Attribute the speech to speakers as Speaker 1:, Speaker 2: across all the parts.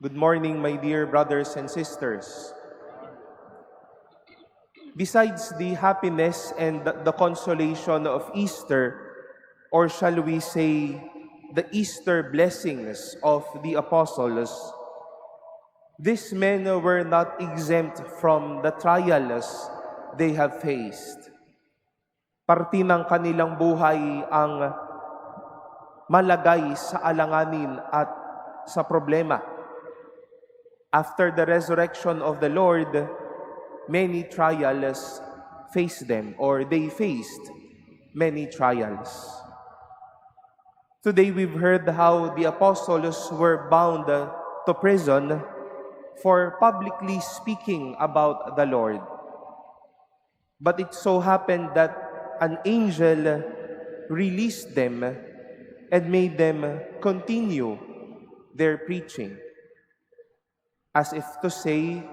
Speaker 1: Good morning, my dear brothers and sisters. Besides the happiness and the consolation of Easter, or shall we say, the Easter blessings of the apostles, these men were not exempt from the trials they have faced. Parte ng kanilang buhay ang malagay sa alanganin at sa problema. After the resurrection of the Lord, many trials faced them, or they faced many trials. Today we've heard how the apostles were bound to prison for publicly speaking about the Lord. But it so happened that an angel released them and made them continue their preaching. As if to say,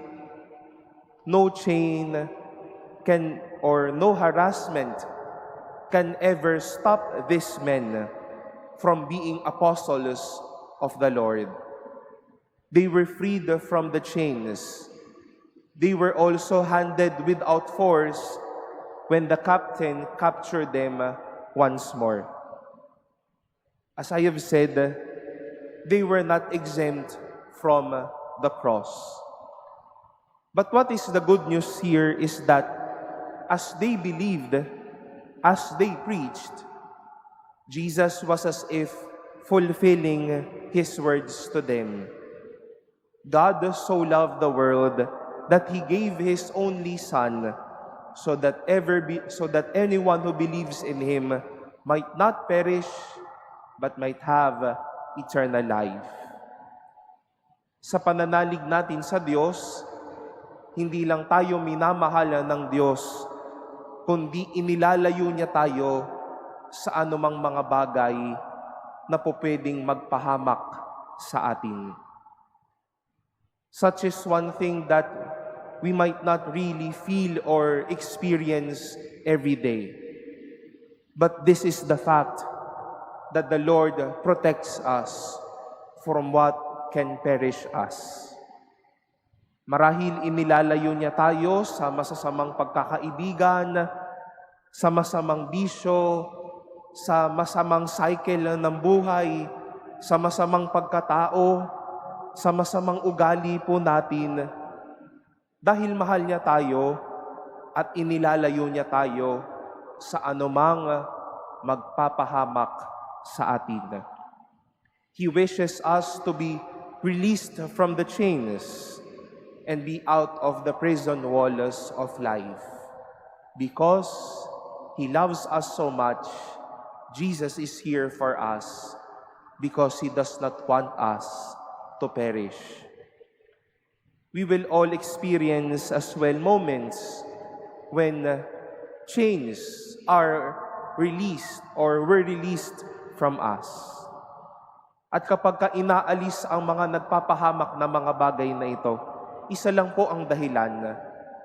Speaker 1: no chain can, or no harassment can ever stop these men from being apostles of the Lord. They were freed from the chains. They were also handed without force when the captain captured them once more. As I have said, they were not exempt from the cross. But what is the good news here is that as they believed, as they preached, Jesus was as if fulfilling His words to them. God so loved the world that He gave His only Son, so that anyone who believes in Him might not perish, but might have eternal life. Sa pananalig natin sa Diyos, hindi lang tayo minamahal ng Diyos, kundi inilalayo niya tayo sa anumang mga bagay na pwedeng magpahamak sa atin. Such is one thing that we might not really feel or experience every day. But this is the fact that the Lord protects us from what can perish us. Marahil inilalayo niya tayo sa masasamang pagkakaibigan, sa masamang bisyo, sa masamang cycle ng buhay, sa masamang pagkatao, sa masamang ugali po natin, dahil mahal niya tayo at inilalayo niya tayo sa anumang magpapahamak sa atin. He wishes us to be released from the chains and be out of the prison walls of life. Because He loves us so much, Jesus is here for us because He does not want us to perish. We will all experience as well moments when chains are released or were released from us. At kapag inaalis ang mga nagpapahamak na mga bagay na ito, isa lang po ang dahilan,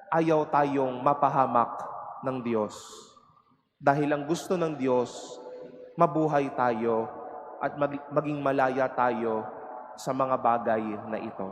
Speaker 1: ayaw tayong mapahamak ng Diyos. Dahil ang gusto ng Diyos, mabuhay tayo at maging malaya tayo sa mga bagay na ito.